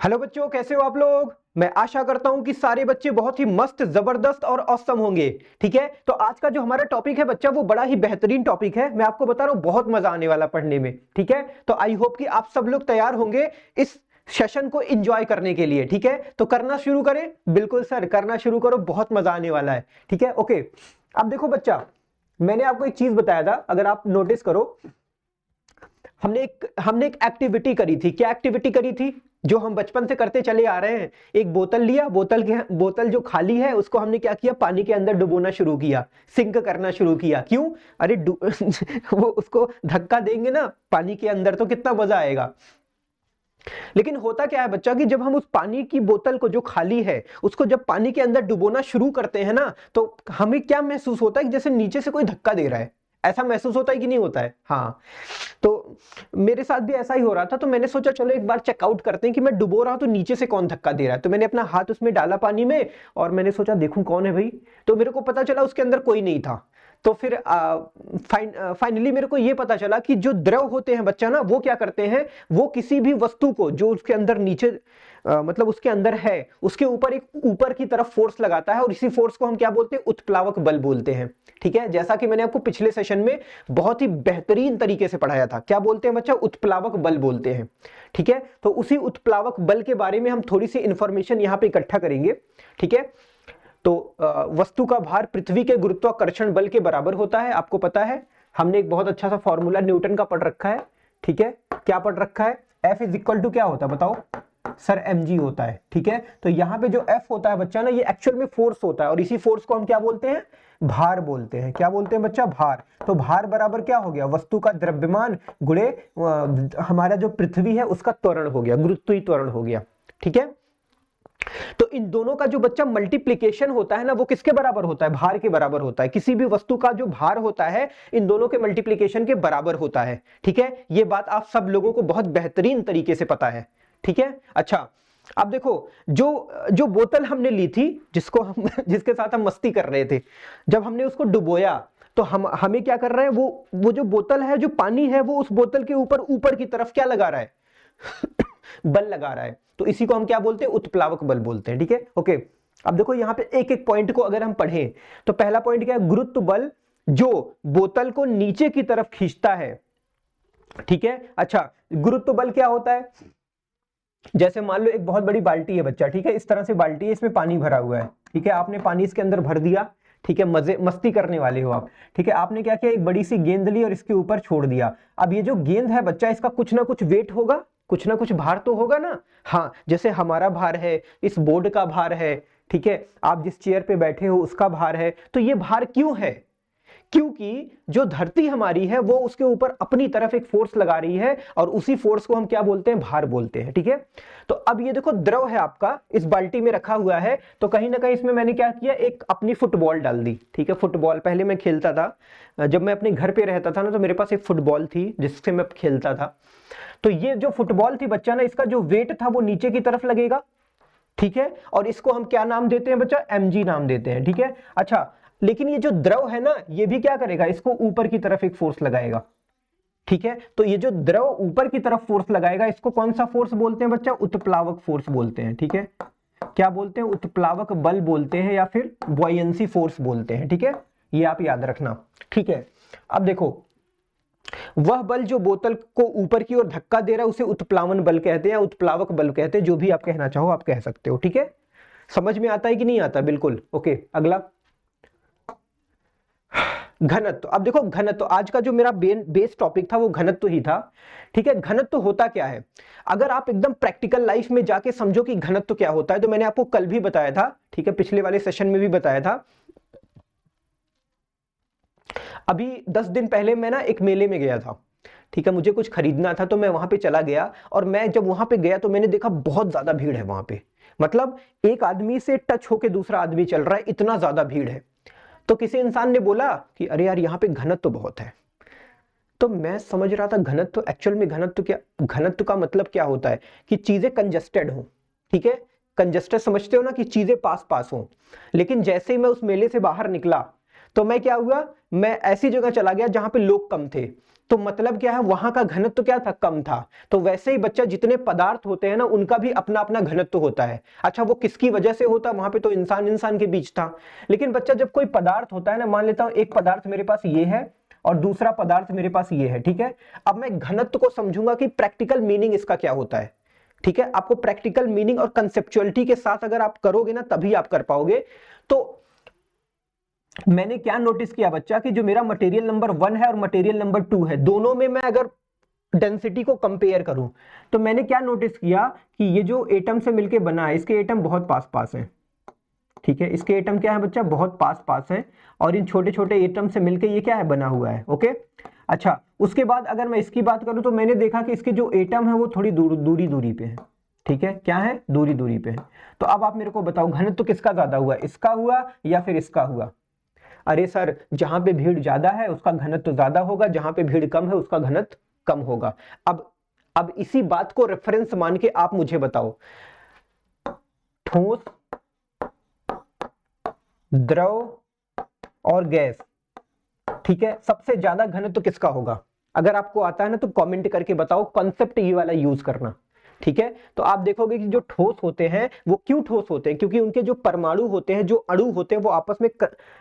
Hello बच्चों, कैसे हो आप लोग। मैं आशा करता हूं कि सारे बच्चे बहुत ही मस्त, जबरदस्त और औसम होंगे। ठीक है, तो आज का जो हमारा टॉपिक है बच्चा, वो बड़ा ही बेहतरीन टॉपिक है। मैं आपको बता रहा हूं, बहुत मजा आने वाला पढ़ने में। ठीक है, तो आई होप कि आप सब लोग तैयार होंगे इस सेशन को एंजॉय करने के लिए। ठीक है, तो करना शुरू करें। बिल्कुल सर, करना शुरू करो, बहुत मजा आने वाला है। ठीक है, ओके। अब देखो बच्चा, मैंने आपको एक चीज बताया था, अगर आप नोटिस करो, हमने एक एक्टिविटी करी थी। क्या एक्टिविटी करी थी? जो हम बचपन से करते चले आ रहे हैं। एक बोतल लिया, बोतल जो खाली है उसको हमने क्या किया, पानी के अंदर डुबोना शुरू किया, सिंक करना शुरू किया। क्यों? अरे वो उसको धक्का देंगे ना पानी के अंदर तो कितना मजा आएगा। लेकिन होता क्या है बच्चा, कि जब हम उस पानी की बोतल को जो खाली है उसको जब पानी के अंदर डुबोना शुरू करते हैं ना, तो हमें क्या महसूस होता है कि जैसे नीचे से कोई धक्का दे रहा है। ऐसा महसूस होता है कि नहीं होता है? हाँ। तो मेरे साथ भी ऐसा ही हो रहा था, तो मैंने सोचा चलो एक बार चेकआउट करते हैं कि मैं डुबो रहा हूं तो नीचे से कौन धक्का दे रहा है। तो मैंने अपना हाथ उसमें डाला पानी में, और मैंने सोचा देखूं कौन है भाई। तो मेरे को पता चला उसके अंदर कोई नहीं था। तो फिर फाइनली मेरे को यह पता चला कि जो द्रव होते हैं बच्चा ना, वो क्या करते हैं, वो किसी भी वस्तु को जो उसके अंदर नीचे मतलब उसके अंदर है, उसके ऊपर एक ऊपर की तरफ फोर्स लगाता है, और इसी फोर्स को हम क्या बोलते हैं, उत्प्लावक बल बोलते हैं। ठीक है, जैसा कि मैंने आपको पिछले सेशन में बहुत ही बेहतरीन तरीके से पढ़ाया था। क्या बोलते हैं बच्चा? उत्प्लावक बल बोलते हैं। ठीक है, तो उसी उत्प्लावक बल के बारे में हम थोड़ी सी इंफॉर्मेशन यहां पे इकट्ठा करेंगे। ठीक है, तो वस्तु का भार पृथ्वी के गुरुत्वाकर्षण बल के बराबर होता है, आपको पता है। हमने एक बहुत अच्छा सा फॉर्मूला न्यूटन का पढ़ रखा है। ठीक है, क्या पढ़ रखा है? F इज इक्वल टू क्या होता है बताओ सर? mg होता है। ठीक है, तो यहां पे जो F होता है बच्चा ना, ये एक्चुअल में फोर्स होता है, और इसी फोर्स को हम क्या बोलते हैं? भार बोलते हैं। क्या बोलते हैं बच्चा? भार। तो भार बराबर क्या हो गया? वस्तु का द्रव्यमान गुणे हमारा जो पृथ्वी है उसका त्वरण हो गया, गुरुत्वीय त्वरण हो गया। ठीक है, तो इन दोनों का जो बच्चा मल्टीप्लीकेशन होता है ना, वो किसके बराबर होता है? भार के बराबर होता है। किसी भी वस्तु का जो भार होता है इन दोनों के मल्टीप्लीकेशन के बराबर होता है। ठीक है, ये बात आप सब लोगों को बहुत बेहतरीन तरीके से पता है। ठीक है, अच्छा। अब देखो, जो जो बोतल हमने ली थी, जिसको हम जिसके साथ हम मस्ती कर रहे थे, जब हमने उसको डुबोया तो हमें क्या कर रहा है, वो जो बोतल है, जो पानी है, वो उस बोतल के ऊपर की तरफ क्या लगा रहा है? बल लगा रहा है। तो इसी को हम क्या बोलते हैं? उत्प्लावक बल बोलते हैं। ठीक है, ओके। अब देखो यहां पे एक एक पॉइंट को अगर हम पढ़ें, तो पहला पॉइंट क्या है? गुरुत्व बल जो बोतल को नीचे की तरफ खींचता है। ठीक है, अच्छा। गुरुत्व बल क्या होता है? जैसे मान लो एक बहुत बड़ी बाल्टी है बच्चा, ठीक है, इस तरह से बाल्टी है, इसमें पानी भरा हुआ है। ठीक है, आपने पानी इसके अंदर भर दिया। ठीक है, मजे मस्ती करने वाले हो आप। ठीक है, आपने क्या किया, एक बड़ी सी गेंद ली और इसके ऊपर छोड़ दिया। अब ये जो गेंद है बच्चा, इसका कुछ ना कुछ वेट होगा, कुछ ना कुछ भार तो होगा ना। हाँ, जैसे हमारा भार है, इस बोर्ड का भार है। ठीक है, आप जिस चेयर पे बैठे हो उसका भार है। तो ये भार क्यों है? क्योंकि जो धरती हमारी है वो उसके ऊपर अपनी तरफ एक फोर्स लगा रही है, और उसी फोर्स को हम क्या बोलते हैं? भार बोलते हैं। ठीक है, तो अब ये देखो, द्रव है आपका, इस बाल्टी में रखा हुआ है, तो कहीं ना कहीं इसमें मैंने क्या किया, एक अपनी फुटबॉल डाल दी। ठीक है, फुटबॉल पहले मैं खेलता था, जब मैं अपने घर पे रहता था ना, तो मेरे पास एक फुटबॉल थी जिससे मैं खेलता था। तो ये जो फुटबॉल थी बच्चा ना, इसका जो वेट था वो नीचे की तरफ लगेगा। ठीक है, और इसको हम क्या नाम देते हैं बच्चा? mg नाम देते हैं। ठीक है, अच्छा। लेकिन ये जो द्रव है ना, ये भी क्या करेगा? इसको ऊपर की तरफ एक फोर्स लगाएगा। ठीक है, तो ये जो द्रव ऊपर की तरफ फोर्स लगाएगा, इसको कौन सा फोर्स बोलते हैं बच्चा? उत्प्लावक फोर्स बोलते हैं। ठीक है, क्या बोलते हैं? उत्प्लावक बल बोलते हैं, या फिर बॉयंसी फोर्स बोलते हैं। ठीक है, ये आप याद रखना। ठीक है, अब देखो, वह बल जो बोतल को ऊपर की ओर धक्का दे रहा है उसे उत्प्लावन बल कहते हैं, या उत्प्लावक बल कहते हैं, जो भी आप कहना चाहो आप कह सकते हो। ठीक है, समझ में आता है कि नहीं आता? बिल्कुल, ओके। अगला, घनत्व। अब देखो, घनत्व आज का जो मेरा बेस टॉपिक था वो घनत्व ही था। ठीक है, घनत्व होता क्या है? अगर आप एकदम प्रैक्टिकल लाइफ में जाके समझो कि घनत्व क्या होता है, तो मैंने आपको कल भी बताया था। ठीक है, पिछले वाले सेशन में भी बताया था। अभी 10 दिन पहले मैं ना एक मेले में गया था। ठीक है, मुझे कुछ खरीदना था, तो मैं वहां पे चला गया, और मैं जब वहां पे गया तो मैंने देखा बहुत ज्यादा भीड़ है वहां पे। मतलब एक आदमी से टच होके दूसरा आदमी चल रहा है, इतना ज्यादा भीड़ है। तो किसी इंसान ने बोला कि अरे यार, यहाँ पे घनत्व तो बहुत है। तो मैं समझ रहा था घनत्व, एक्चुअल में घनत्व क्या, घनत्व का मतलब क्या होता है? कि चीजें कंजस्टेड हो। ठीक है, कंजस्टेड समझते हो ना, कि चीजें पास पास हो। लेकिन जैसे ही मैं उस मेले से बाहर निकला, तो मैं क्या हुआ, मैं ऐसी जगह चला गया जहां पे लोग कम थे। तो मतलब क्या है, वहां का घनत्व तो क्या था, कम था। तो वैसे ही बच्चा जितने पदार्थ होते हैं ना उनका भी अपना अपना घनत्व होता है। अच्छा वो किसकी वजह से होता है, वहां पे तो इंसान इंसान के बीच था। लेकिन बच्चा जब कोई पदार्थ होता है ना, मान लेता हूं एक पदार्थ मेरे पास ये है और दूसरा पदार्थ मेरे पास ये है, ठीक है। अब मैं घनत्व को समझूंगा कि प्रैक्टिकल मीनिंग इसका क्या होता है, ठीक है। आपको प्रैक्टिकल मीनिंग और कंसेप्चुअलिटी के साथ अगर आप करोगे ना तभी आप कर पाओगे। तो मैंने क्या नोटिस किया बच्चा कि जो मेरा मटेरियल नंबर 1 है और मटेरियल नंबर 2 है, दोनों में मैं अगर डेंसिटी को कंपेयर करूं तो मैंने क्या नोटिस किया कि ये जो एटम से मिलके बना है इसके एटम बहुत पास पास हैं, ठीक है। इसके एटम क्या है बच्चा, बहुत पास पास है। और इन छोटे छोटे एटम से मिलके ये क्या है, बना हुआ है, ओके। अच्छा उसके बाद अगर मैं इसकी बात करूं तो मैंने देखा कि इसके जो एटम है वो थोड़ी दूरी दूरी पे है, ठीक है। क्या है, दूरी दूरी पे है। तो अब आप मेरे को बताओ घनत्व तो किसका ज्यादा हुआ, इसका हुआ या फिर इसका हुआ। अरे सर जहां पे भीड़ ज्यादा है उसका घनत्व ज्यादा होगा, जहां पे भीड़ कम है उसका घनत्व कम होगा। अब इसी बात को रेफरेंस मान के आप मुझे बताओ, ठोस, द्रव और गैस, ठीक है, सबसे ज्यादा घनत्व किसका होगा। अगर आपको आता है ना तो कमेंट करके बताओ, कॉन्सेप्ट ये वाला यूज करना, ठीक है। तो आप देखोगे कि जो ठोस होते हैं वो क्यों ठोस होते हैं, क्योंकि उनके जो परमाणु होते हैं, जो अणु होते हैं वो आपस में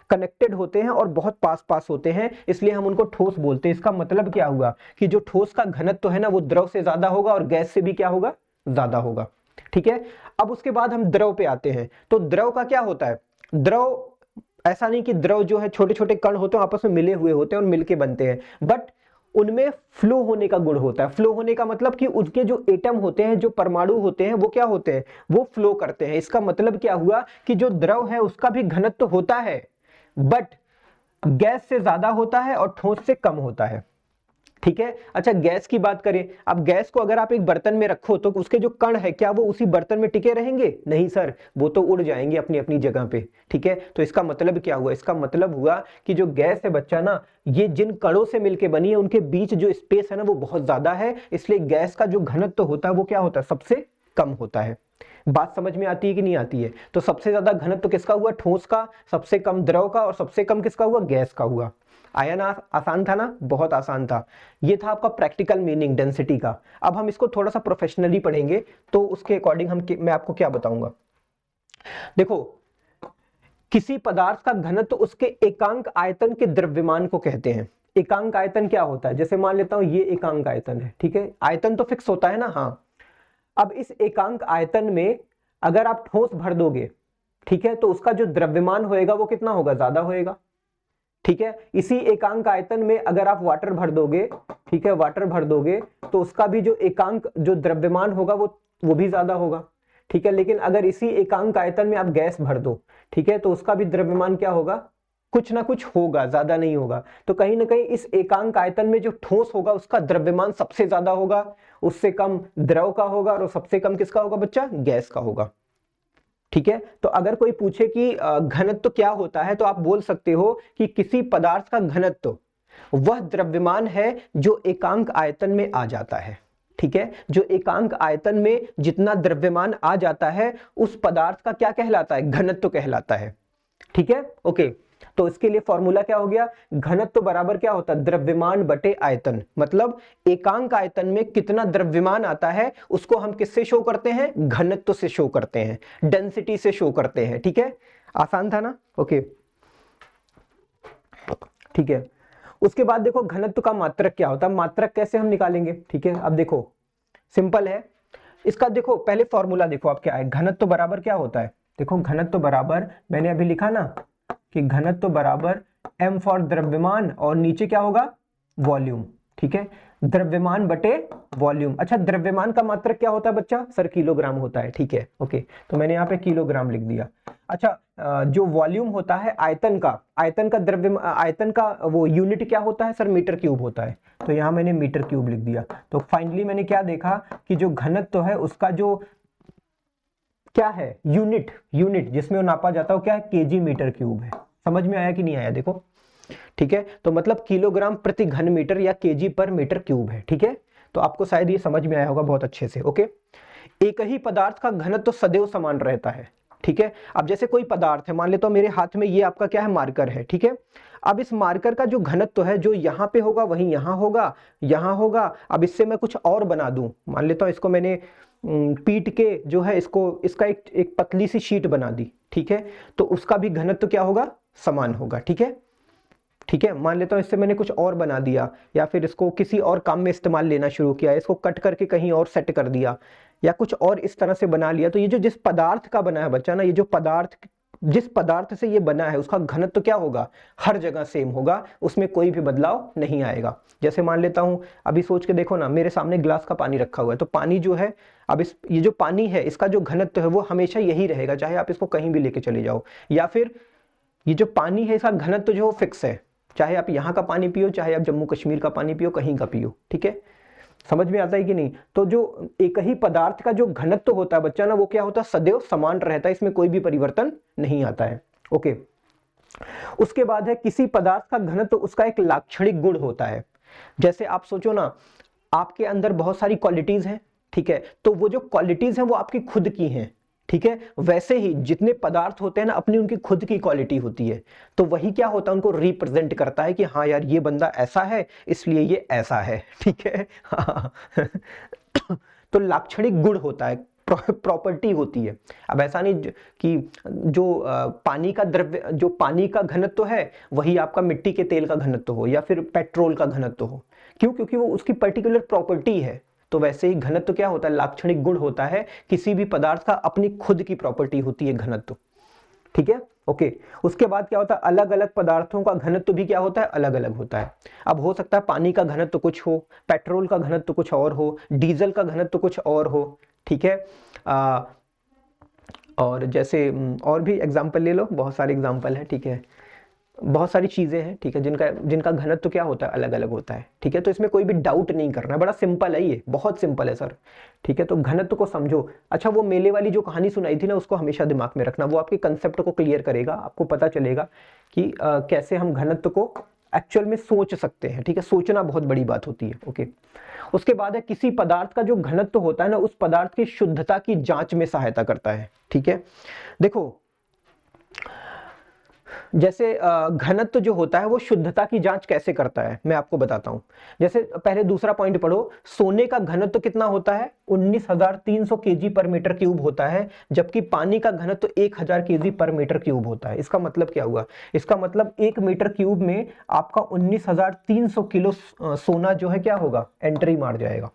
कनेक्टेड होते हैं और बहुत पास पास होते हैं, इसलिए हम उनको ठोस बोलते हैं। इसका मतलब क्या हुआ कि जो ठोस का घनत्व है ना वो द्रव से ज्यादा होगा और गैस से भी क्या होगा, ज्यादा होगा, ठीक है। अब उसके बाद हम द्रव पे आते हैं। तो द्रव का क्या होता है, द्रव ऐसा नहीं कि द्रव जो है छोटे छोटे कण होते हैं आपस में मिले हुए होते हैं और मिलके बनते हैं, बट उनमें फ्लो होने का गुण होता है। फ्लो होने का मतलब कि उनके जो एटम होते हैं, जो परमाणु होते हैं वो क्या होते हैं, वो फ्लो करते हैं। इसका मतलब क्या हुआ कि जो द्रव है उसका भी घनत्व होता है बट गैस से ज्यादा होता है और ठोस से कम होता है, ठीक है। अच्छा गैस की बात करें, अब गैस को अगर आप एक बर्तन में रखो तो उसके जो कण है क्या वो उसी बर्तन में टिके रहेंगे, नहीं सर, वो तो उड़ जाएंगे अपनी अपनी जगह पे, ठीक है। तो इसका मतलब क्या हुआ, इसका मतलब हुआ कि जो गैस है बच्चा ना, ये जिन कणों से मिलकर बनी है उनके बीच जो स्पेस है ना वो बहुत ज्यादा है, इसलिए गैस का जो घनत्व होता है वो क्या होता है, सबसे कम होता है। बात समझ में आती है कि नहीं आती है। तो सबसे ज्यादा घनत्व किसका हुआ, ठोस का, सबसे कम द्रव का और सबसे कम किसका हुआ, गैस का हुआ। आया ना, आसान था ना, बहुत आसान था। ये था आपका प्रैक्टिकल मीनिंग डेंसिटी का। अब हम इसको थोड़ा सा प्रोफेशनली पढ़ेंगे तो उसके अकॉर्डिंग मैं आपको क्या बताऊंगा। देखो किसी पदार्थ का घनत्व उसके एकांक आयतन के द्रव्यमान को कहते हैं। एकांक आयतन क्या होता है, जैसे मान लेता हूं ये एकांक आयतन है, ठीक है। आयतन तो फिक्स होता है ना, हाँ। अब इस एकांक आयतन में अगर आप ठोस भर दोगे, ठीक है, तो उसका जो द्रव्यमान होएगा वो कितना होगा, ज्यादा होएगा, ठीक है। इसी एकांक आयतन में अगर आप वाटर भर दोगे, ठीक है, वाटर भर दोगे तो उसका भी जो एकांक जो द्रव्यमान होगा वो भी ज्यादा होगा, ठीक है। लेकिन अगर इसी एकांक आयतन में आप गैस भर दो, ठीक है, तो उसका भी द्रव्यमान क्या होगा, कुछ ना कुछ होगा, ज्यादा नहीं होगा। तो कहीं ना कहीं इस एकांक आयतन में जो ठोस होगा उसका द्रव्यमान सबसे ज्यादा होगा, उससे कम द्रव का होगा और सबसे कम किसका होगा बच्चा, गैस का होगा, ठीक है। तो अगर कोई पूछे कि घनत्व क्या होता है तो आप बोल सकते हो कि किसी पदार्थ का घनत्व वह द्रव्यमान है जो एकांक आयतन में आ जाता है, ठीक है। जो एकांक आयतन में जितना द्रव्यमान आ जाता है उस पदार्थ का क्या कहलाता है, घनत्व कहलाता है, ठीक है, ओके। तो इसके लिए फॉर्मूला क्या हो गया, घनत्व बराबर क्या होता है, द्रव्यमान बटे आयतन। मतलब एकांक आयतन में कितना द्रव्यमान आता है उसको हम किससे शो करते हैं, घनत्व से शो करते हैं, डेंसिटी से शो करते हैं, ठीक है। आसान था ना, ओके, ठीक है। उसके बाद देखो घनत्व का मात्रक क्या होता है, मात्रक कैसे हम निकालेंगे, ठीक है। अब देखो सिंपल है इसका, देखो पहले फॉर्मूला देखो आप क्या है, घनत्व बराबर क्या होता है, देखो घनत्व बराबर मैंने अभी लिखा ना कि घनत्व बराबर m फॉर द्रव्यमान और नीचे क्या होगा, वॉल्यूम, ठीक है। द्रव्यमान बटे वॉल्यूम। अच्छा द्रव्यमान का मात्रक क्या होता है बच्चा, सर किलोग्राम होता है, ठीक है, ओके। तो मैंने यहाँ पे किलोग्राम लिख दिया। अच्छा जो वॉल्यूम होता है आयतन का, आयतन का वो यूनिट क्या होता है सर, मीटर क्यूब होता है, तो यहाँ मैंने मीटर क्यूब लिख दिया। तो फाइनली मैंने क्या देखा कि जो घनत्व है उसका जो क्या है, यूनिट जिसमें वो नापा जाता है क्या है, केजी मीटर क्यूब है। समझ में आया कि नहीं आया, देखो, ठीक है। तो मतलब किलोग्राम प्रति घन मीटर या केजी पर मीटर क्यूब है, ठीक है। तो आपको शायद ये समझ में आया होगा बहुत अच्छे से, ओके। एक ही पदार्थ का घनत्व तो सदैव समान रहता है, ठीक है। अब जैसे कोई पदार्थ है, मान लेता हूं मेरे हाथ में ये आपका क्या है, मार्कर है, ठीक है। अब इस मार्कर का जो घनत्व है, जो यहां पे होगा वही यहां होगा, यहां होगा। अब इससे मैं कुछ और बना दूं, मान लेता हूं इसको मैंने पीट के जो है इसको, इसका एक पतली सी शीट बना दी, ठीक है। तो उसका भी घनत्व क्या होगा, समान होगा, ठीक है। ठीक है, मान लेता हूं इससे मैंने कुछ और बना दिया, या फिर इसको किसी और काम में इस्तेमाल लेना शुरू किया, इसको कट करके कहीं और सेट कर दिया, या कुछ और इस तरह से बना लिया। तो ये जो जिस पदार्थ का बना है बच्चा ना, ये जो पदार्थ, जिस पदार्थ से ये बना है उसका घनत्व तो क्या होगा, हर जगह सेम होगा, उसमें कोई भी बदलाव नहीं आएगा। जैसे मान लेता हूं, अभी सोच के देखो ना, मेरे सामने ग्लास का पानी रखा हुआ है, तो पानी जो है, अब ये जो पानी है इसका जो घनत्व है वो हमेशा यही रहेगा, चाहे आप इसको कहीं भी लेके चले जाओ। या फिर ये जो पानी है इसका घनत्व जो फिक्स है, चाहे आप यहाँ का पानी पियो, चाहे आप जम्मू कश्मीर का पानी पियो, कहीं का पियो, ठीक है। समझ में आता है कि नहीं। तो जो एक ही पदार्थ का जो घनत्व होता है बच्चा ना, वो क्या होता है, सदैव समान रहता है, इसमें कोई भी परिवर्तन नहीं आता है। ओके, उसके बाद है किसी पदार्थ का घनत्व उसका एक लाक्षणिक गुण होता है। जैसे आप सोचो ना, आपके अंदर बहुत सारी क्वालिटीज हैं, ठीक है, तो वो जो क्वालिटीज हैं वो आपकी खुद की हैं, ठीक है। वैसे ही जितने पदार्थ होते हैं ना, अपनी उनकी खुद की क्वालिटी होती है, तो वही क्या होता है, उनको रिप्रेजेंट करता है कि हाँ यार ये बंदा ऐसा है इसलिए ये ऐसा है, ठीक है। हाँ। तो लाक्षणिक गुण होता है, प्रॉपर्टी होती है। अब ऐसा नहीं कि जो पानी का द्रव्य, जो पानी का घनत्व है वही आपका मिट्टी के तेल का घनत्व हो या फिर पेट्रोल का घनत्व हो, क्यों, क्योंकि वो उसकी पर्टिकुलर प्रॉपर्टी है। तो वैसे ही घनत्व क्या होता है, लाक्षणिक गुण होता है, किसी भी पदार्थ का अपनी खुद की प्रॉपर्टी होती है घनत्व, ठीक है। ओके, उसके बाद क्या होता है, अलग अलग पदार्थों का घनत्व भी क्या होता है, अलग अलग होता है। अब हो सकता है पानी का घनत्व कुछ हो, पेट्रोल का घनत्व कुछ और हो, डीजल का घनत्व कुछ और हो, ठीक है। और जैसे और भी एग्जाम्पल ले लो, बहुत सारे एग्जाम्पल है, ठीक है, बहुत सारी चीजें हैं, ठीक है, जिनका घनत्व तो क्या होता है, अलग अलग होता है, ठीक है। तो इसमें कोई भी डाउट नहीं करना है, बड़ा सिंपल है ये, बहुत सिंपल है सर, ठीक है। तो घनत्व को समझो। अच्छा, वो मेले वाली जो कहानी सुनाई थी ना, उसको हमेशा दिमाग में रखना, वो आपके कंसेप्ट को क्लियर करेगा, आपको पता चलेगा कि कैसे हम घनत्व को एक्चुअल में सोच सकते हैं, ठीक है। सोचना बहुत बड़ी बात होती है। ओके, उसके बाद है किसी पदार्थ का जो घनत्व होता है ना, उस पदार्थ की शुद्धता की जांच में सहायता करता है, ठीक है। देखो, जैसे घनत्व जो होता है वो शुद्धता की जांच कैसे करता है, मैं आपको बताता हूं। जैसे पहले दूसरा पॉइंट पढ़ो, सोने का घनत्व कितना होता है, 19,300 kg पर मीटर क्यूब होता है, जबकि पानी का घनत्व 1000 kg पर मीटर क्यूब होता है। इसका मतलब क्या हुआ, इसका मतलब 1 मीटर क्यूब में आपका 19,300 किलो सोना जो है क्या होगा, एंट्री मार जाएगा,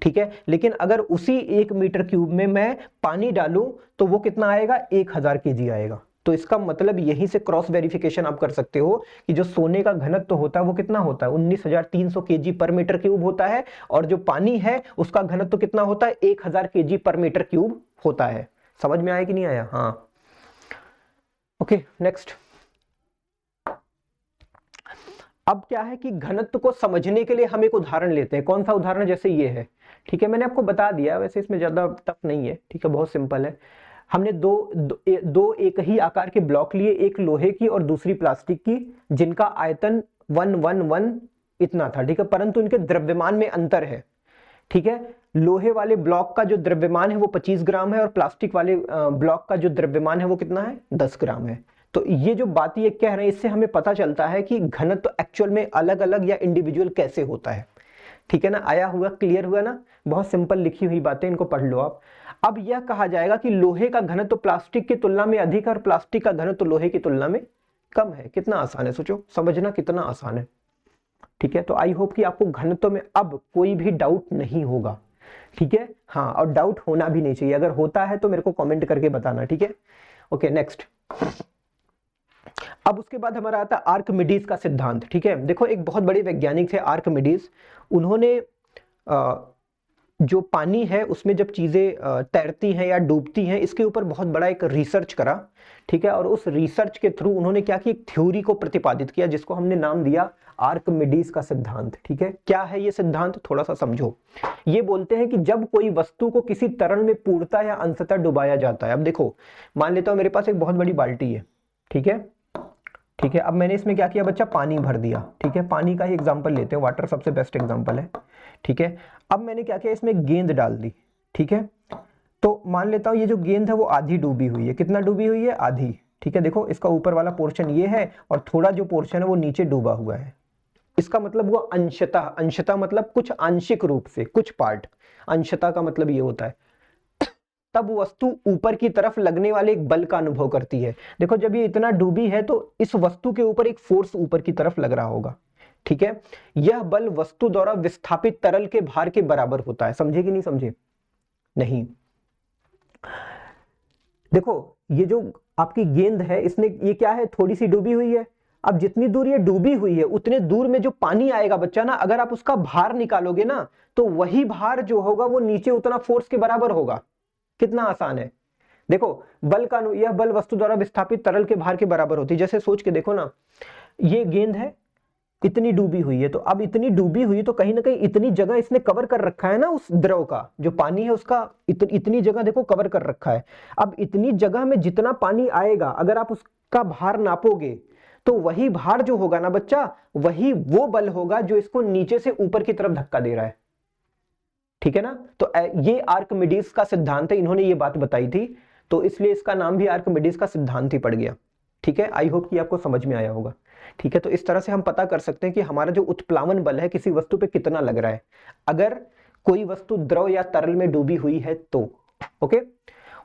ठीक है। लेकिन अगर उसी 1 मीटर क्यूब में मैं पानी डालूं तो वो कितना आएगा, 1000 kg आएगा। तो इसका मतलब यहीं से क्रॉस वेरिफिकेशन आप कर सकते हो कि जो सोने का घनत्व होता है वो कितना होता है, 19,300 kg पर मीटर क्यूब होता है, और जो पानी है उसका घनत्व कितना होता है, 1000 kg पर मीटर क्यूब होता है। समझ में आया कि नहीं आया। हाँ, ओके, नेक्स्ट। अब क्या है कि घनत्व को समझने के लिए हम एक उदाहरण लेते हैं। कौन सा उदाहरण, जैसे ये है, ठीक है, मैंने आपको बता दिया, वैसे इसमें ज्यादा टफ नहीं है, ठीक है, बहुत सिंपल है। हमने दो एक ही आकार के ब्लॉक लिए, एक लोहे की और दूसरी प्लास्टिक की, जिनका आयतन 111 इतना था, ठीक है, परंतु इनके द्रव्यमान में अंतर है, ठीक है। लोहे वाले ब्लॉक का जो द्रव्यमान है वो 25 ग्राम है, और प्लास्टिक वाले ब्लॉक का जो द्रव्यमान है वो कितना है, 10 ग्राम है। तो ये जो बात ये कह रहे हैं, इससे हमें पता चलता है कि घनत्व एक्चुअल में अलग अलग या इंडिविजुअल कैसे होता है, ठीक है ना। आया हुआ, क्लियर हुआ ना, बहुत सिंपल लिखी हुई बातें, इनको पढ़ लो आप। अब यह कहा जाएगा कि लोहे का घनत्व प्लास्टिक की तुलना में अधिक है और प्लास्टिक का घनत्व लोहे की तुलना में कम है। कितना आसान है, सोचो, समझना कितना आसान है, ठीक है। तो आई होप कि आपको घनत्व में अब कोई भी डाउट नहीं होगा, ठीक है। हाँ, और डाउट होना भी नहीं चाहिए, अगर होता है तो मेरे को कमेंट करके बताना, ठीक है। Okay, next. अब उसके बाद हमारा आता है आर्किमिडीज का सिद्धांत, ठीक है। देखो, एक बहुत बड़े वैज्ञानिक थे आर्किमिडीज, उन्होंने जो पानी है उसमें जब चीजें तैरती हैं या डूबती हैं, इसके ऊपर बहुत बड़ा एक रिसर्च करा, ठीक है। और उस रिसर्च के थ्रू उन्होंने क्या किया, एक थ्योरी को प्रतिपादित किया, जिसको हमने नाम दिया आर्किमिडीज का सिद्धांत, ठीक है। क्या है ये सिद्धांत, थोड़ा सा समझो। ये बोलते हैं कि जब कोई वस्तु को किसी तरल में पूर्णतः या अंशतः डुबाया जाता है, अब देखो, मान लेता हूं मेरे पास एक बहुत बड़ी बाल्टी है, ठीक है, ठीक है। अब मैंने इसमें क्या किया बच्चा, पानी भर दिया, ठीक है, पानी का ही एग्जांपल लेते हैं, वाटर सबसे बेस्ट एग्जांपल है, ठीक है। अब मैंने क्या किया, इसमें गेंद डाल दी, ठीक है। तो मान लेता हूं ये जो गेंद है वो आधी डूबी हुई है। कितना डूबी हुई है? आधी। ठीक है, देखो इसका ऊपर वाला पोर्शन ये है और थोड़ा जो पोर्शन है वो नीचे डूबा हुआ है। इसका मतलब हुआ अंशतः। अंशतः मतलब कुछ आंशिक रूप से, कुछ पार्ट। अंशतः का मतलब ये होता है। तब वस्तु ऊपर की तरफ लगने वाले एक बल का अनुभव करती है। देखो जब ये इतना डूबी है तो इस वस्तु के ऊपर एक फोर्स ऊपर की तरफ लग रहा होगा। ठीक है, यह बल वस्तु द्वारा विस्थापित तरल के भार के बराबर होता है। समझे कि नहीं समझे? नहीं। देखो ये जो आपकी गेंद है, इसने ये क्या है? थोड़ी सी डूबी हुई है। अब जितनी दूर ये डूबी हुई है उतने दूर में जो पानी आएगा बच्चा ना, अगर आप उसका भार निकालोगे ना तो वही भार जो होगा वो नीचे उतना फोर्स के बराबर होगा। कितना आसान है। देखो बल का यह बल वस्तु द्वारा विस्थापित तरल के भार के बराबर होती है। जैसे सोच के देखो ना, ये गेंद है, इतनी डूबी हुई है, तो अब इतनी डूबी हुई तो कहीं ना कहीं इतनी जगह इसने कवर कर रखा है ना, उस द्रव का जो पानी है उसका इतनी जगह देखो कवर कर रखा है। अब इतनी जगह में जितना पानी आएगा अगर आप उसका भार नापोगे तो वही भार जो होगा ना बच्चा, वही वो बल होगा जो इसको नीचे से ऊपर की तरफ धक्का दे रहा है। ठीक है ना? तो ये आर्किमिडीज का सिद्धांत है, इन्होंने ये बात बताई थी, तो इसलिए इसका नाम भी आर्किमिडीज का सिद्धांत ही पड़ गया। ठीक है, आई होप कि आपको समझ में आया होगा। ठीक है, तो इस तरह से हम पता कर सकते हैं कि हमारा जो उत्प्लावन बल है किसी वस्तु पे कितना लग रहा है, अगर कोई वस्तु द्रव या तरल में डूबी हुई है तो। ओके,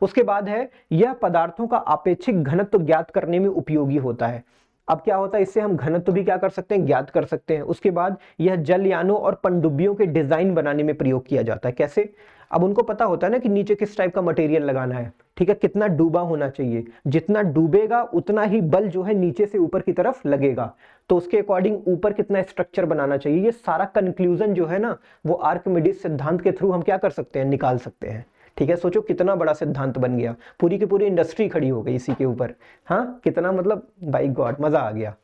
उसके बाद है यह पदार्थों का आपेक्षिक घनत्व ज्ञात करने में उपयोगी होता है। अब क्या होता है, इससे हम घनत्व भी क्या कर सकते हैं? ज्ञात कर सकते हैं। उसके बाद यह जलयानों और पनडुब्बियों के डिजाइन बनाने में प्रयोग किया जाता है। कैसे? अब उनको पता होता है ना कि नीचे किस टाइप का मटेरियल लगाना है। ठीक है, कितना डूबा होना चाहिए, जितना डूबेगा उतना ही बल जो है नीचे से ऊपर की तरफ लगेगा, तो उसके अकॉर्डिंग ऊपर कितना स्ट्रक्चर बनाना चाहिए, ये सारा कंक्लूजन जो है ना वो आर्किमिडीज सिद्धांत के थ्रू हम क्या कर सकते हैं? निकाल सकते हैं। ठीक है, सोचो कितना बड़ा सिद्धांत बन गया, पूरी की पूरी इंडस्ट्री खड़ी हो गई इसी के ऊपर। हाँ, कितना मतलब बाय गॉड मजा आ गया।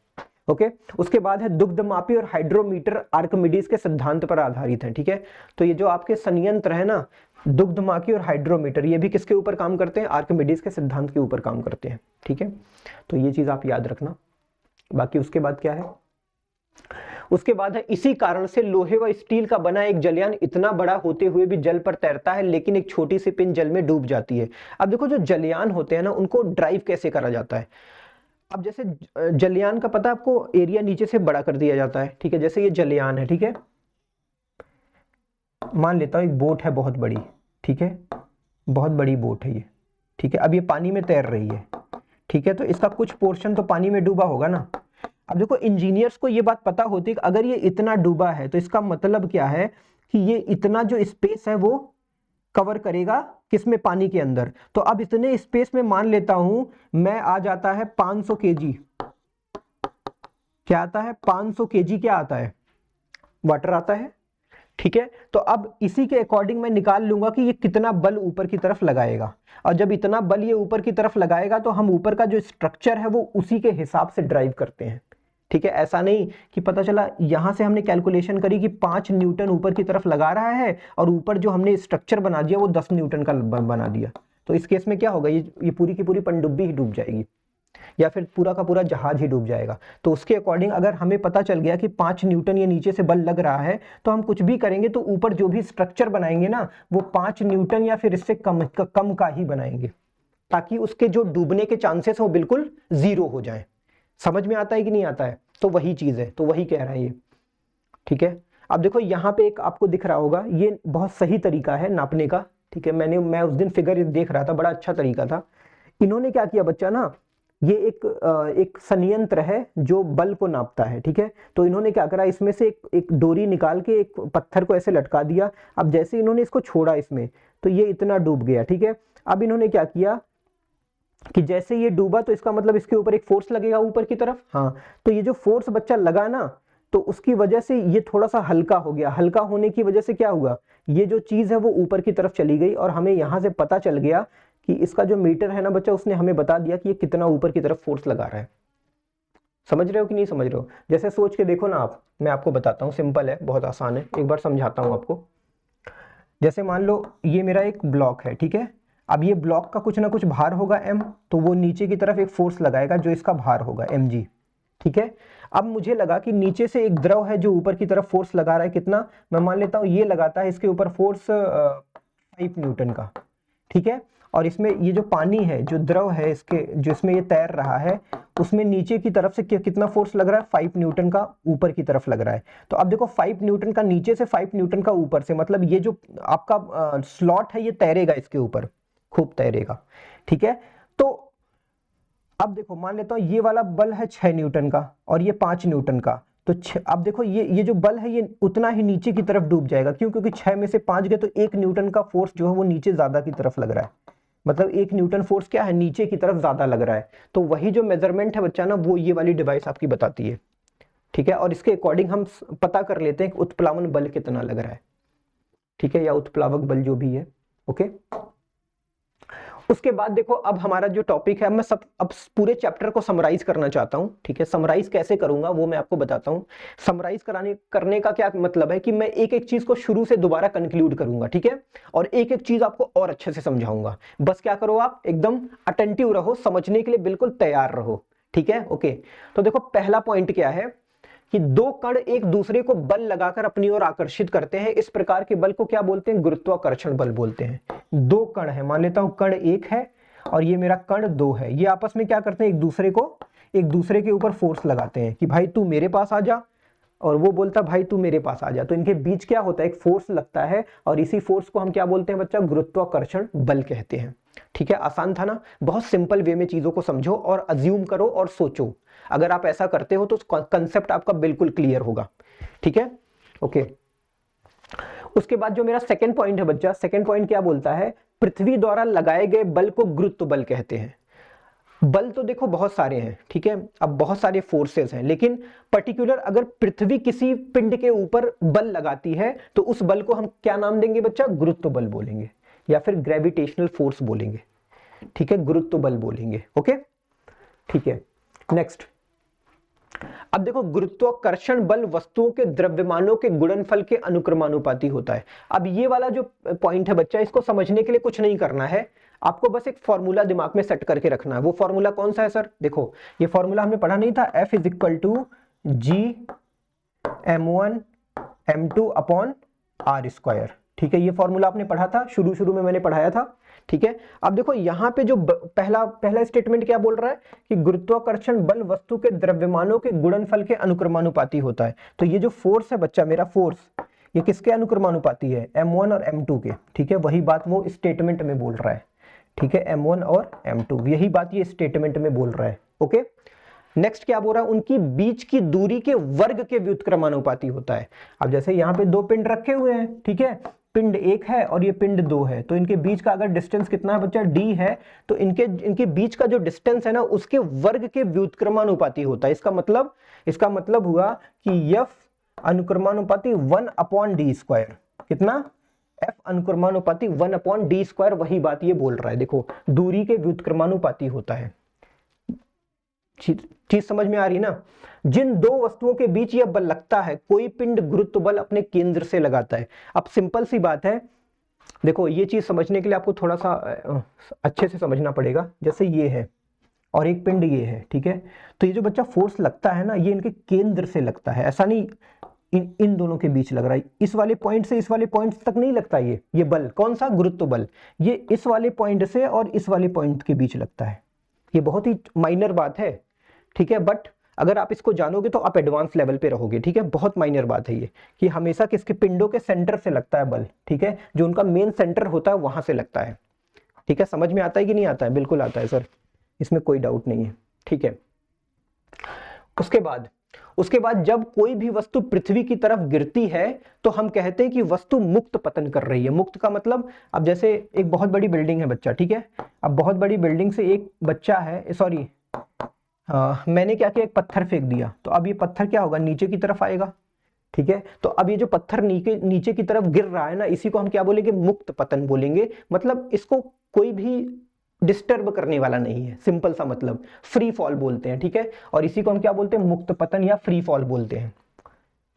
ओके, उसके बाद है दुग्धमापी और हाइड्रोमीटर आर्किमिडीज के सिद्धांत पर आधारित है। ठीक है, तो ये जो आपके संयंत्र है ना, दुग्धमापी और हाइड्रोमीटर, ये भी किसके ऊपर काम करते हैं? आर्किमिडीज के सिद्धांत के ऊपर काम करते हैं। ठीक है, तो ये चीज आप याद रखना। बाकी उसके बाद क्या है? उसके बाद है इसी कारण से लोहे व स्टील का बना एक जलयान इतना बड़ा होते हुए भी जल पर तैरता है, लेकिन एक छोटी सी पिन जल में डूब जाती है। अब देखो जो जलयान होते हैं ना उनको ड्राइव कैसे करा जाता है। अब जैसे जलयान का पता आपको, एरिया नीचे से बड़ा कर दिया जाता है। ठीक है, जैसे ये जलयान है, ठीक है, मान लेता हूं एक बोट है बहुत बड़ी। ठीक है, बहुत बड़ी बोट है ये। ठीक है, अब ये पानी में तैर रही है। ठीक है, तो इसका कुछ पोर्शन तो पानी में डूबा होगा ना। अब देखो इंजीनियर्स को ये बात पता होती है कि अगर ये इतना डूबा है तो इसका मतलब क्या है कि ये इतना जो स्पेस है वो कवर करेगा किसमें? पानी के अंदर। तो अब इतने स्पेस में मान लेता हूं मैं, आ जाता है 500 केजी। क्या आता है? 500 केजी क्या आता है? वाटर आता है। ठीक है, तो अब इसी के अकॉर्डिंग मैं निकाल लूंगा कि ये कितना बल ऊपर की तरफ लगाएगा, और जब इतना बल ये ऊपर की तरफ लगाएगा तो हम ऊपर का जो स्ट्रक्चर है वो उसी के हिसाब से ड्राइव करते हैं। ठीक है, ऐसा नहीं कि पता चला यहां से हमने कैलकुलेशन करी कि 5 न्यूटन ऊपर की तरफ लगा रहा है और ऊपर जो हमने स्ट्रक्चर बना दिया वो 10 न्यूटन का बना दिया, तो इस केस में क्या होगा? ये पूरी की पूरी पनडुब्बी ही डूब जाएगी, या फिर पूरा का पूरा जहाज ही डूब जाएगा। तो उसके अकॉर्डिंग अगर हमें पता चल गया कि 5 न्यूटन ये नीचे से बल लग रहा है, तो हम कुछ भी करेंगे तो ऊपर जो भी स्ट्रक्चर बनाएंगे ना वो 5 न्यूटन या फिर इससे कम का ही बनाएंगे, ताकि उसके जो डूबने के चांसेस हो बिल्कुल जीरो हो जाए। समझ में आता है कि नहीं आता है? तो वही चीज है, तो वही कह रहा है ये। ठीक है, अब देखो यहाँ पे एक आपको दिख रहा होगा, ये बहुत सही तरीका है नापने का। ठीक है, मैं उस दिन फिगर देख रहा था, बड़ा अच्छा तरीका था। इन्होंने क्या किया बच्चा ना, ये एक संयंत्र है जो बल को नापता है। ठीक है, तो इन्होंने क्या करा, इसमें से एक डोरी निकाल के एक पत्थर को ऐसे लटका दिया। अब जैसे इन्होंने इसको छोड़ा इसमें, तो ये इतना डूब गया। ठीक है, अब इन्होंने क्या किया कि जैसे ये डूबा तो इसका मतलब इसके ऊपर एक फोर्स लगेगा ऊपर की तरफ। हाँ, तो ये जो फोर्स बच्चा लगा ना, तो उसकी वजह से ये थोड़ा सा हल्का हो गया। हल्का होने की वजह से क्या हुआ, ये जो चीज है वो ऊपर की तरफ चली गई, और हमें यहां से पता चल गया कि इसका जो मीटर है ना बच्चा, उसने हमें बता दिया कि ये कितना ऊपर की तरफ फोर्स लगा रहा है। समझ रहे हो कि नहीं समझ रहे हो? जैसे सोच के देखो ना आप, मैं आपको बताता हूँ, सिंपल है, बहुत आसान है, एक बार समझाता हूँ आपको। जैसे मान लो ये मेरा एक ब्लॉक है। ठीक है, अब ये ब्लॉक का कुछ ना कुछ भार होगा m, तो वो नीचे की तरफ एक फोर्स लगाएगा जो इसका भार होगा mg। ठीक है, अब मुझे लगा कि नीचे से एक द्रव है जो ऊपर की तरफ फोर्स लगा रहा है, कितना? मैं मान लेता हूं ये लगाता है इसके ऊपर फोर्स 5 न्यूटन का। ठीक है। और इसमें ये जो पानी है, जो द्रव है इसके, जो इसमें ये तैर रहा है, उसमें नीचे की तरफ से कितना फोर्स लग रहा है, 5 न्यूटन का ऊपर की तरफ लग रहा है। तो अब देखो 5 न्यूटन का नीचे से, 5 न्यूटन का ऊपर से, मतलब ये जो आपका स्लॉट है ये तैरेगा इसके ऊपर, खूब तैरेगा, ठीक है। तो अब देखो मान लेता हूं ये वाला बल है 6 न्यूटन का और ये 5 न्यूटन का, तो अब देखो ये जो बल है ये उतना ही नीचे की तरफ डूब जाएगा। क्यों? क्योंकि 6 में से 5 गए तो 1 न्यूटन का फोर्स जो है वो नीचे ज्यादा की तरफ लग रहा है, मतलब 1 न्यूटन फोर्स क्या है, नीचे की तरफ ज्यादा लग रहा है। तो वही जो मेजरमेंट है बच्चा ना, वो ये वाली डिवाइस आपकी बताती है, ठीक है। और इसके अकॉर्डिंग हम पता कर लेते हैं कि उत्प्लावन बल कितना लग रहा है, ठीक है, या उत्प्लावक बल जो भी है, ओके। उसके बाद देखो अब हमारा जो टॉपिक है, मैं अब पूरे चैप्टर को समराइज करना चाहता हूं, ठीक है। समराइज कैसे करूंगा वो मैं आपको बताता हूं। समराइज करने का क्या मतलब है कि मैं एक एक चीज को शुरू से दोबारा कंक्लूड करूंगा, ठीक है, और एक एक चीज आपको और अच्छे से समझाऊंगा। बस क्या करो, आप एकदम अटेंटिव रहो, समझने के लिए बिल्कुल तैयार रहो, ठीक है, ओके। तो देखो पहला पॉइंट क्या है कि दो कण एक दूसरे को बल लगाकर अपनी ओर आकर्षित करते हैं, इस प्रकार के बल को क्या बोलते हैं, गुरुत्वाकर्षण बल बोलते हैं। दो कण है, मान लेता हूं कण 1 है और ये मेरा कण 2 है, ये आपस में क्या करते हैं, एक दूसरे के ऊपर फोर्स लगाते हैं कि भाई तू मेरे पास आ जा, और वो बोलता भाई तू मेरे पास आ जा। तो इनके बीच क्या होता है, एक फोर्स लगता है, और इसी फोर्स को हम क्या बोलते हैं बच्चा, गुरुत्वाकर्षण बल कहते हैं, ठीक है। आसान था ना, बहुत सिंपल वे में चीजों को समझो और अज्यूम करो और सोचो। अगर आप ऐसा करते हो तो कंसेप्ट आपका बिल्कुल क्लियर होगा, ठीक है, ओके। उसके बाद जो मेरा सेकंड पॉइंट है बच्चा, सेकंड पॉइंट क्या बोलता है, पृथ्वी द्वारा लगाए गए बल को गुरुत्व बल कहते हैं। बल तो देखो बहुत सारे हैं, ठीक है, अब बहुत सारे फोर्सेस हैं, लेकिन पर्टिकुलर अगर पृथ्वी किसी पिंड के ऊपर बल लगाती है तो उस बल को हम क्या नाम देंगे बच्चा, गुरुत्व बल बोलेंगे, या फिर ग्रेविटेशनल फोर्स बोलेंगे, ठीक है, गुरुत्व बल बोलेंगे, ओके, ठीक है। नेक्स्ट, अब देखो गुरुत्वाकर्षण बल वस्तुओं के द्रव्यमानों के गुणनफल के अनुक्रमानुपाती होता है। अब ये वाला जो पॉइंट है बच्चा, इसको समझने के लिए कुछ नहीं करना है, आपको बस एक फॉर्मूला दिमाग में सेट करके रखना है। वो फॉर्मूला कौन सा है सर, देखो ये फॉर्मूला हमने पढ़ा नहीं था, F is equal to G m1 m2 upon R square, ठीक है, ये फॉर्मूला आपने पढ़ा था, शुरू में मैंने पढ़ाया था, ठीक है। अब देखो यहाँ पे जो पहला स्टेटमेंट क्या बोल रहा है कि गुरुत्वाकर्षण बल वस्तु के द्रव्यमानों के गुणनफल के अनुक्रमानुपाती होता है। तो ये जो फोर्स है बच्चा, मेरा फोर्स, ये किसके अनुक्रमानुपाती है, m1 और m2 के, ठीक है, वही बात वो स्टेटमेंट में बोल रहा है, ठीक है, m1 और m2, यही बात ये स्टेटमेंट में बोल रहा है, ओके। नेक्स्ट क्या बोल रहा है, उनकी बीच की दूरी के वर्ग के व्युत्क्रमानुपाती होता है। अब जैसे यहाँ पे दो पिंड रखे हुए हैं, ठीक है, पिंड 1 है और ये पिंड 2 है, तो इनके बीच का अगर डिस्टेंस कितना है बच्चा, d है, तो इनके बीच का जो डिस्टेंस है ना, उसके वर्ग के व्युत्क्रमानुपाती होता है। इसका मतलब हुआ कि f अनुक्रमानुपाती 1/d², कितना, f अनुक्रमानुपाती 1/d², वही बात ये बोल रहा है, देखो दूरी के व्युत्क्रमानुपाती होता है। चीज समझ में आ रही ना। जिन दो वस्तुओं के बीच यह बल लगता है, कोई पिंड गुरुत्व बल अपने केंद्र से लगाता है। अब सिंपल सी बात है, देखो ये चीज समझने के लिए आपको थोड़ा सा अच्छे से समझना पड़ेगा। जैसे ये है और एक पिंड ये है, ठीक है, तो ये जो बच्चा फोर्स लगता है ना, ये इनके केंद्र से लगता है, ऐसा नहीं इन दोनों के बीच लग रहा है, इस वाले पॉइंट से इस वाले पॉइंट तक नहीं लगता। ये बल कौन सा, गुरुत्व बल, ये इस वाले पॉइंट से और इस वाले पॉइंट के बीच लगता है। ये बहुत ही माइनर बात है, ठीक है, बट अगर आप इसको जानोगे तो आप एडवांस लेवल पे रहोगे, ठीक है। बहुत माइनर बात है ये कि हमेशा किसके पिंडों के सेंटर से लगता है बल, ठीक है, जो उनका मेन सेंटर होता है वहां से लगता है, ठीक है। समझ में आता है कि नहीं आता है, बिल्कुल आता है सर, इसमें कोई डाउट नहीं है, ठीक है। उसके बाद जब कोई भी वस्तु पृथ्वी की तरफ गिरती है तो हम कहते हैं कि वस्तु मुक्त पतन कर रही है। मुक्त का मतलब, अब जैसे एक बहुत बड़ी बिल्डिंग है बच्चा, ठीक है, अब बहुत बड़ी बिल्डिंग से एक बच्चा है, सॉरी मैंने क्या किया, एक पत्थर फेंक दिया, तो अब ये पत्थर क्या होगा, नीचे की तरफ आएगा, ठीक है। तो अब ये जो पत्थर नीचे की तरफ गिर रहा है ना, इसी को हम क्या बोलेंगे, मुक्त पतन बोलेंगे। मतलब इसको कोई भी डिस्टर्ब करने वाला नहीं है, सिंपल सा मतलब, फ्री फॉल बोलते हैं, ठीक है। और इसी को हम क्या बोलते हैं, मुक्त पतन या फ्री फॉल बोलते हैं।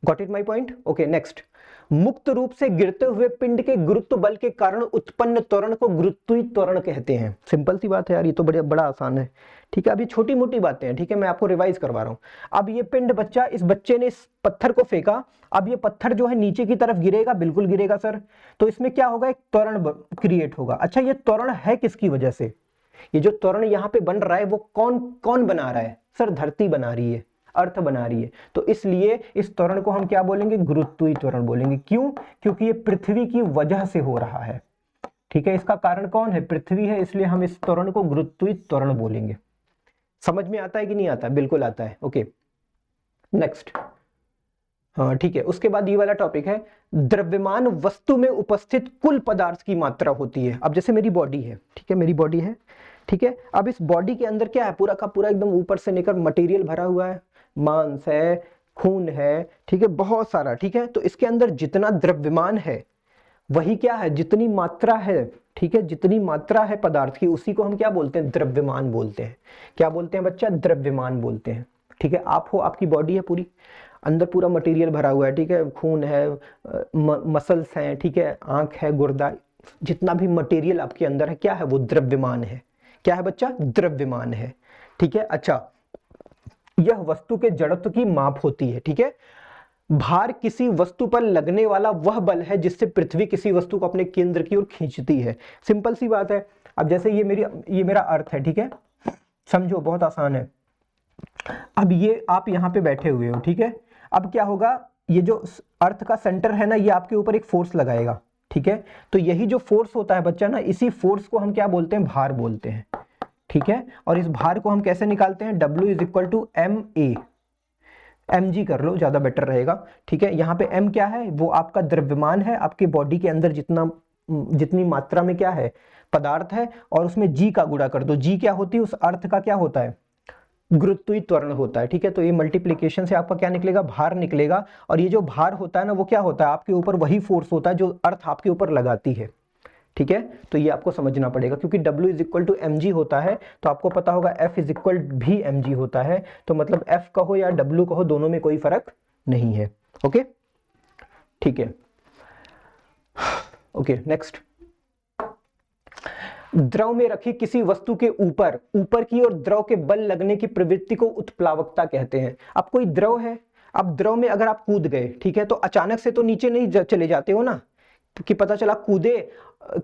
Got it my point, okay. Next, मुक्त रूप से गिरते हुए पिंड के गुरुत्व बल के कारण उत्पन्न त्वरण को गुरुत्वीय त्वरण कहते हैं। सिंपल सी बात है यार, ये तो बड़ा आसान है। ठीक है, अब ये छोटी मोटी बातें हैं, ठीक है, मैं आपको रिवाइज करवा रहा हूं। अब ये पिंड बच्चा, इस बच्चे ने इस पत्थर को फेंका, अब ये पत्थर जो है नीचे की तरफ गिरेगा, बिल्कुल गिरेगा सर। तो इसमें क्या होगा, एक त्वरण क्रिएट होगा। अच्छा, ये त्वरण है किसकी वजह से? ये जो त्वरण यहाँ पे बन रहा है वो कौन कौन बना रहा है सर? धरती बना रही है, अर्थ बना रही है। तो इसलिए इस त्वरण को हम क्या बोलेंगे? गुरुत्वीय त्वरण बोलेंगे। क्यों? क्योंकि ये पृथ्वी की वजह से हो रहा है। ठीक है, इसका कारण कौन है? पृथ्वी है, इसलिए हम इस त्वरण को गुरुत्वीय त्वरण बोलेंगे। समझ में आता है कि नहीं आता? बिल्कुल आता है। Okay, next. हाँ ठीक है, उसके बाद ये वाला टॉपिक है, द्रव्यमान वस्तु में उपस्थित कुल पदार्थ की मात्रा होती है। अब जैसे मेरी बॉडी है, ठीक है, मेरी बॉडी है, ठीक है, अब इस बॉडी के अंदर क्या है? पूरा का पूरा एकदम ऊपर से लेकर मटेरियल भरा हुआ है, मांस है, खून है, ठीक है, बहुत सारा। ठीक है, तो इसके अंदर जितना द्रव्यमान है वही क्या है? जितनी मात्रा है, ठीक है, जितनी मात्रा है पदार्थ की, उसी को हम क्या बोलते हैं? द्रव्यमान बोलते हैं। क्या बोलते हैं बच्चा? द्रव्यमान बोलते हैं। ठीक है, आप हो, आपकी बॉडी है पूरी, अंदर पूरा मटेरियल भरा हुआ है, ठीक है, खून है, मसल्स हैं, ठीक है, आंख है, गुर्दा, जितना भी मटेरियल आपके अंदर है क्या है? वो द्रव्यमान है। क्या है बच्चा? द्रव्यमान है। ठीक है, अच्छा, यह वस्तु के जड़त्व की माप होती है। ठीक है, भार किसी वस्तु पर लगने वाला वह बल है जिससे पृथ्वी किसी वस्तु को अपने केंद्र की ओर खींचती है। सिंपल सी बात है। अब जैसे ये मेरा अर्थ है, ठीक है, समझो, बहुत आसान है। अब ये आप यहाँ पे बैठे हुए हो, ठीक है, अब क्या होगा? ये जो अर्थ का सेंटर है ना, ये आपके ऊपर एक फोर्स लगाएगा। ठीक है, तो यही जो फोर्स होता है बच्चा ना, इसी फोर्स को हम क्या बोलते हैं? भार बोलते हैं। ठीक है, और इस भार को हम कैसे निकालते हैं? W is equal to MA, mg कर लो, ज्यादा बेटर रहेगा। ठीक है, यहाँ पे m क्या है? वो आपका द्रव्यमान है, आपके बॉडी के अंदर जितनी मात्रा में क्या है? पदार्थ है, और उसमें g का गुणा कर दो। g क्या होती है? उस अर्थ का क्या होता है? गुरुत्वीय त्वरण होता है। ठीक है, तो ये मल्टीप्लिकेशन से आपका क्या निकलेगा? भार निकलेगा। और ये जो भार होता है ना, वो क्या होता है? आपके ऊपर वही फोर्स होता है जो अर्थ आपके ऊपर लगाती है। ठीक है, तो ये आपको समझना पड़ेगा, क्योंकि W is equal to mg होता है, तो आपको पता होगा F इज इक्वल भी mg होता है। तो मतलब F कहो या W कहो, दोनों में कोई फर्क नहीं है। ओके, ठीक है, ओके, नेक्स्ट। द्रव में रखी किसी वस्तु के ऊपर की ओर द्रव के बल लगने की प्रवृत्ति को उत्प्लावकता कहते हैं। अब कोई द्रव है, अब द्रव में अगर आप कूद गए, ठीक है, तो अचानक से तो नीचे नहीं चले जाते हो ना, कि पता चला कूदे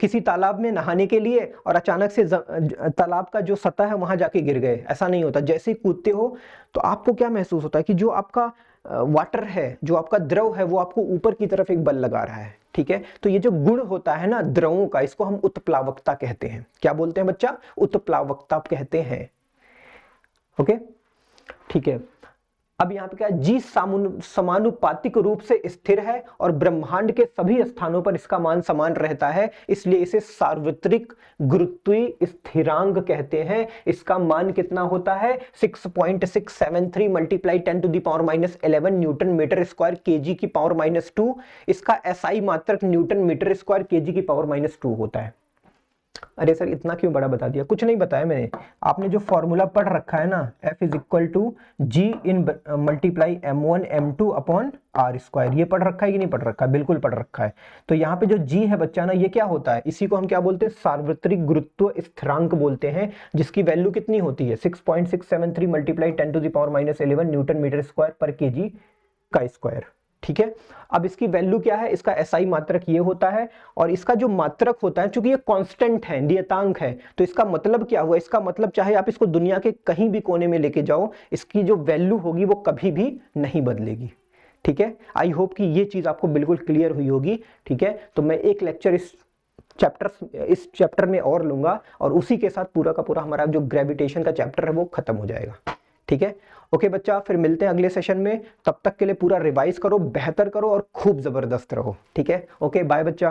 किसी तालाब में नहाने के लिए और अचानक से तालाब का जो सतह है वहां जाके गिर गए। ऐसा नहीं होता। जैसे ही कूदते हो तो आपको क्या महसूस होता है? कि जो आपका वाटर है, जो आपका द्रव है, वो आपको ऊपर की तरफ एक बल लगा रहा है। ठीक है, तो ये जो गुण होता है ना द्रवों का, इसको हम उत्प्लावकता कहते हैं। क्या बोलते हैं बच्चा? उत्प्लावकता कहते हैं। ओके, ठीक है, अब यहाँ पे क्या है? जी समानुपातिक रूप से स्थिर है और ब्रह्मांड के सभी स्थानों पर इसका मान समान रहता है, इसलिए इसे सार्वत्रिक गुरुत्वीय स्थिरांक कहते हैं। इसका मान कितना होता है? 6.673 multiply 10 to the power -11 newton metre square KG की पावर -2। इसका SI मात्रक न्यूटन मीटर स्क्वायर केजी की पावर -2 होता है। अरे सर इतना क्यों बड़ा बता दिया? कुछ नहीं बताया मैंने। आपने जो फॉर्मूला पढ़ रखा है ना, F is equal to G in multiply M1 M2 upon R square, ये पढ़ रखा है कि नहीं पढ़ रखा है? बिल्कुल पढ़ रखा है। तो यहाँ पे जो G है बच्चा ना, ये क्या होता है? इसी को हम क्या बोलते हैं? सार्वत्रिक गुरुत्व स्थिरांक बोलते हैं, जिसकी वैल्यू कितनी होती है? 6.673 multiply 10 to the power -11 newton metre square पर केजी का स्क्वायर। ठीक है, अब इसकी वैल्यू क्या है? इसका SI मात्रक ये होता है, और इसका जो मात्रक होता है, चूंकि ये कांस्टेंट है, नियतांक है, तो इसका मतलब क्या हुआ? इसका मतलब चाहे आप इसको दुनिया के कहीं भी कोने में लेके जाओ, इसकी जो वैल्यू होगी वो कभी भी नहीं बदलेगी। ठीक है, आई होप कि ये चीज आपको बिल्कुल क्लियर हुई होगी। ठीक है, तो मैं एक लेक्चर इस चैप्टर में और लूंगा, और उसी के साथ पूरा का पूरा हमारा जो ग्रेविटेशन का चैप्टर है वो खत्म हो जाएगा। ठीक है, ओके बच्चा, फिर मिलते हैं अगले सेशन में। तब तक के लिए पूरा रिवाइज करो, बेहतर करो और खूब जबरदस्त रहो। ठीक है, ओके, बाय बच्चा।